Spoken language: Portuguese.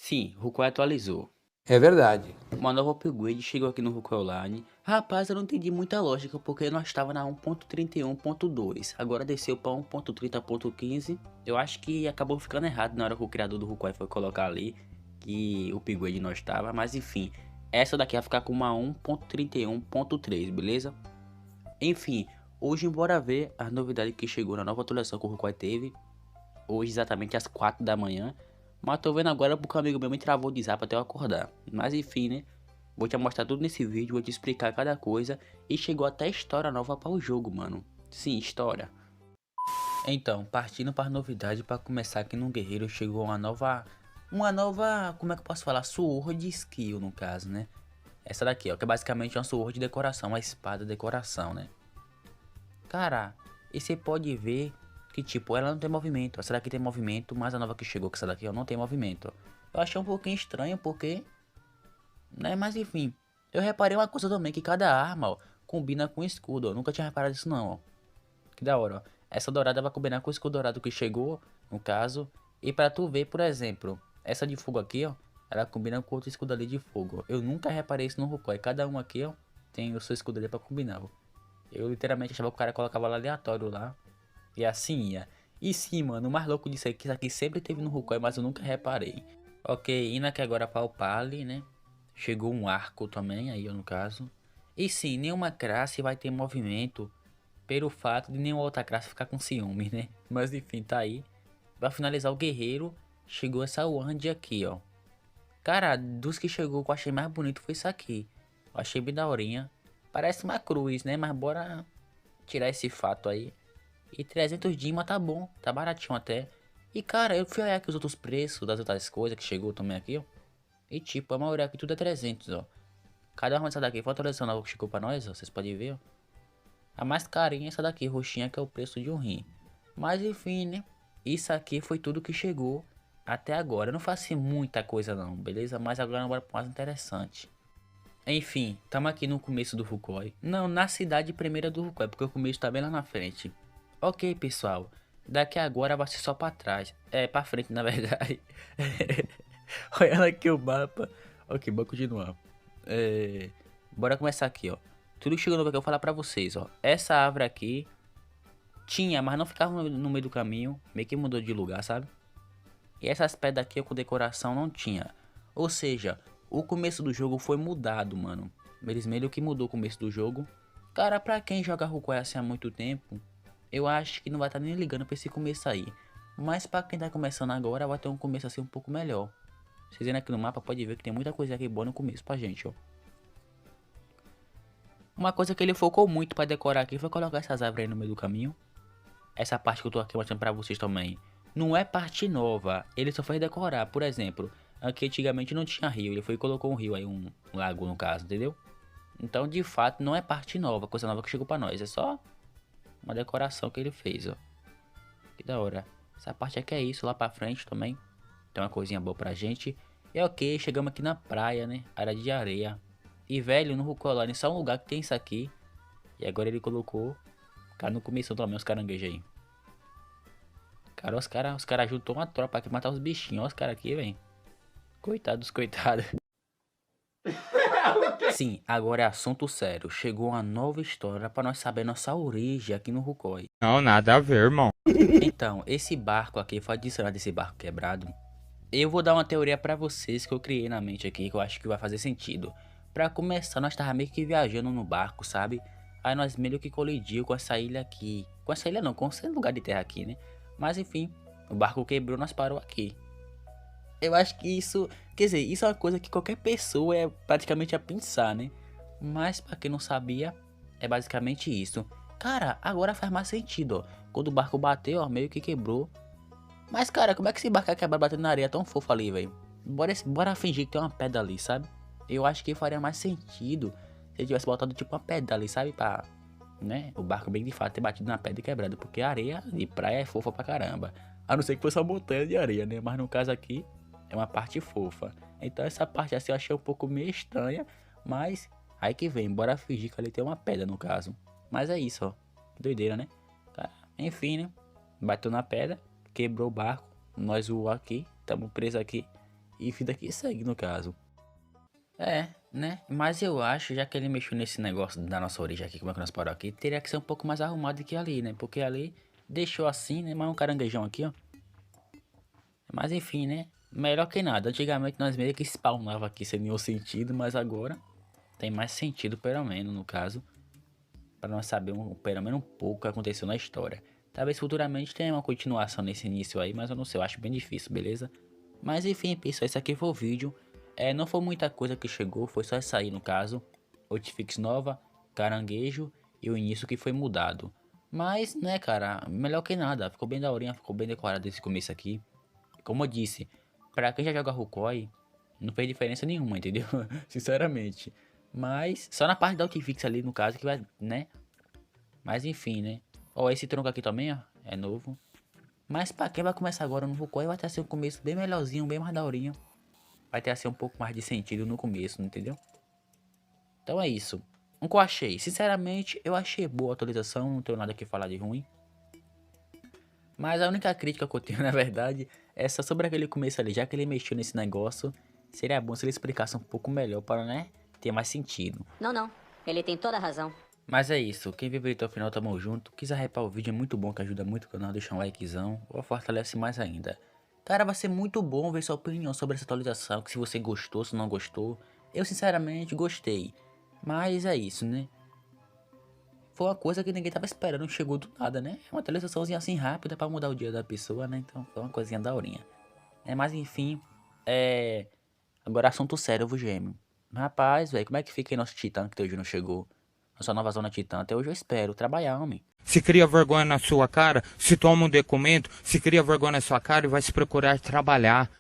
Sim, Rukoai atualizou. É verdade. Uma nova upgrade chegou aqui no Rukoai Online. Rapaz, eu não entendi muita lógica, porque nós estava na 1.31.2. Agora desceu para 1.30.15. Eu acho que acabou ficando errado na hora que o criador do Rukoai foi colocar ali que o upgrade não estava. Mas enfim, essa daqui vai ficar com uma 1.31.3, beleza? Enfim, hoje bora ver as novidades que chegou na nova atualização que o Rukoai teve. Hoje exatamente às 4 da manhã. Mas tô vendo agora porque o amigo meu me travou de zap até eu acordar. Mas enfim, né? Vou te mostrar tudo nesse vídeo, vou te explicar cada coisa. E chegou até história nova para o jogo, mano. Sim, história. Então, partindo para novidade, para começar aqui no Guerreiro, chegou como é que eu posso falar? Sword Skill, no caso, né? Essa daqui, ó, que é basicamente uma sword de decoração, uma espada de decoração, né? Cara, e você pode ver que, tipo, ela não tem movimento. Essa daqui tem movimento, mas a nova que chegou, que essa daqui, ó, não tem movimento. Eu achei um pouquinho estranho, porque, né, mas enfim. Eu reparei uma coisa também, que cada arma, ó, combina com escudo, ó. Nunca tinha reparado isso não, ó. Que da hora, ó. Essa dourada vai combinar com o escudo dourado que chegou, no caso. E pra tu ver, por exemplo, essa de fogo aqui, ó, ela combina com outro escudo ali de fogo, ó. Eu nunca reparei isso no Rukoi. Cada um aqui, ó, tem o seu escudo ali pra combinar, ó. Eu literalmente achava que o cara colocava lá aleatório lá. E assim ia. E sim, mano, o mais louco disso é que isso aqui sempre teve no Rukoi, mas eu nunca reparei. Ok, indo aqui agora para o Pali, né? Chegou um arco também, aí no caso. E sim, nenhuma classe vai ter movimento pelo fato de nenhuma outra classe ficar com ciúme, né? Mas enfim, tá aí. Pra finalizar o guerreiro, chegou essa wand aqui, ó. Cara, dos que chegou, que eu achei mais bonito foi isso aqui. Eu achei bem daorinha. Parece uma cruz, né? Mas bora tirar esse fato aí. E 300 Dima tá bom, tá baratinho até. E cara, eu fui olhar aqui os outros preços das outras coisas que chegou também aqui, ó. E tipo, a maioria aqui tudo é 300, ó. Cada uma dessa daqui foi atualização nova que chegou pra nós, ó. Vocês podem ver, ó. A mais carinha é essa daqui, roxinha, que é o preço de um rim. Mas enfim, né? Isso aqui foi tudo que chegou até agora. Eu não faço muita coisa não, beleza? Mas agora bora pro mais interessante. Enfim, estamos aqui no começo do Rukoi. Não, na cidade primeira do Rukoi, porque o começo tá bem lá na frente. Ok, pessoal. Daqui agora vai ser só pra trás. É, pra frente, na verdade. Olha aqui o mapa. Ok, bora continuar. Bora começar aqui, ó. Tudo que chegou novo que eu vou falar pra vocês, ó. Essa árvore aqui tinha, mas não ficava no meio do caminho. Meio que mudou de lugar, sabe? E essas pedras aqui com decoração não tinha. Ou seja, o começo do jogo foi mudado, mano. Eles meio que mudou o começo do jogo. Cara, pra quem joga Rukoi assim há muito tempo, eu acho que não vai estar nem ligando pra esse começo aí. Mas pra quem tá começando agora, vai ter um começo assim um pouco melhor. Vocês vendo aqui no mapa, pode ver que tem muita coisa aqui boa no começo pra gente, ó. Uma coisa que ele focou muito pra decorar aqui foi colocar essas árvores aí no meio do caminho. Essa parte que eu tô aqui mostrando pra vocês também. Não é parte nova, ele só foi decorar. Por exemplo, aqui antigamente não tinha rio, ele foi e colocou um rio aí, um lago no caso, entendeu? Então de fato não é parte nova, coisa nova que chegou pra nós. É só uma decoração que ele fez, ó. Que da hora. Essa parte aqui é isso, lá pra frente também. Tem uma coisinha boa pra gente. E ok, chegamos aqui na praia, né? Área de areia. E velho, no Rucolane só um lugar que tem isso aqui. E agora ele colocou. Cara, no começo também os caranguejos aí. Cara, os cara juntou uma tropa aqui pra matar os bichinhos. Olha os caras aqui, velho. Coitados, coitados. Sim, agora é assunto sério. Chegou uma nova história pra nós saber nossa origem aqui no Rucói. Não, nada a ver, irmão. Então, esse barco aqui foi adicionado esse barco quebrado. Eu vou dar uma teoria pra vocês que eu criei na mente aqui, que eu acho que vai fazer sentido. Pra começar, nós tava meio que viajando no barco, sabe? Aí nós meio que colidiu com essa ilha aqui. Com essa ilha não, com esse lugar de terra aqui, né? Mas enfim, o barco quebrou, nós parou aqui. Eu acho que isso, quer dizer, isso é uma coisa que qualquer pessoa é praticamente a pensar, né? Mas pra quem não sabia, é basicamente isso. Cara, agora faz mais sentido, ó. Quando o barco bateu, ó, meio que quebrou. Mas, cara, como é que esse barco ia quebrar batendo na areia tão fofo ali, velho? Bora fingir que tem uma pedra ali, sabe? Eu acho que faria mais sentido se ele tivesse botado tipo uma pedra ali, sabe? Pra, né? O barco bem de fato ter batido na pedra e quebrado. Porque a areia de praia é fofa pra caramba. A não ser que fosse uma montanha de areia, né? Mas no caso aqui, é uma parte fofa. Então essa parte assim eu achei um pouco meio estranha. Mas aí que vem, bora fingir que ali tem uma pedra no caso. Mas é isso, ó. Que doideira, né? Cara, enfim, né? Bateu na pedra, quebrou o barco. Nós voamos aqui, estamos presos aqui. E vida que segue, no caso. É, né? Mas eu acho, já que ele mexeu nesse negócio da nossa origem aqui, como é que nós paramos aqui, teria que ser um pouco mais arrumado que ali, né? Porque ali deixou assim, né? Mas um caranguejão aqui, ó. Mas enfim, né? Melhor que nada. Antigamente nós meio que spawnava aqui sem nenhum sentido, mas agora tem mais sentido, pelo menos, no caso. Para nós saber pelo menos um pouco o que aconteceu na história. Talvez futuramente tenha uma continuação nesse início aí, mas eu não sei, eu acho bem difícil, beleza? Mas enfim, pessoal, esse aqui foi o vídeo. Não foi muita coisa que chegou, foi só essa aí no caso. Hotfix nova, caranguejo e o início que foi mudado. Mas, né, cara, melhor que nada. Ficou bem daorinha, ficou bem decorado esse começo aqui. Como eu disse, pra quem já joga Rukoi, não fez diferença nenhuma, entendeu? Sinceramente. Mas, só na parte da Hotfix ali, no caso, que vai, né? Mas enfim, né? Ó, esse tronco aqui também, ó, é novo. Mas pra quem vai começar agora no Rukoi, vai ter assim um começo bem melhorzinho, bem mais daorinho. Vai ter assim um pouco mais de sentido no começo, entendeu? Então é isso. O que eu achei? Sinceramente, eu achei boa a atualização, não tenho nada que falar de ruim. Mas a única crítica que eu tenho, na verdade, é só sobre aquele começo ali. Já que ele mexeu nesse negócio, seria bom se ele explicasse um pouco melhor para, né, ter mais sentido. Não. Ele tem toda a razão. Mas é isso. Quem viu até o final, tamo junto. Quiser hypar o vídeo, é muito bom, que ajuda muito o canal. Deixa um likezão ou fortalece mais ainda. Cara, vai ser muito bom ver sua opinião sobre essa atualização. Que se você gostou, se não gostou. Eu, sinceramente, gostei. Mas é isso, né? Foi uma coisa que ninguém tava esperando, chegou do nada, né? Uma atualizaçãozinha assim rápida pra mudar o dia da pessoa, né? Então foi uma coisinha daorinha. Mas enfim, agora assunto sério, viu, gêmeo? Rapaz, velho, como é que fica aí nosso Titã que até hoje não chegou? Nossa nova zona Titã, até hoje eu espero trabalhar, homem. Se cria vergonha na sua cara, se toma um documento, se cria vergonha na sua cara e vai se procurar trabalhar.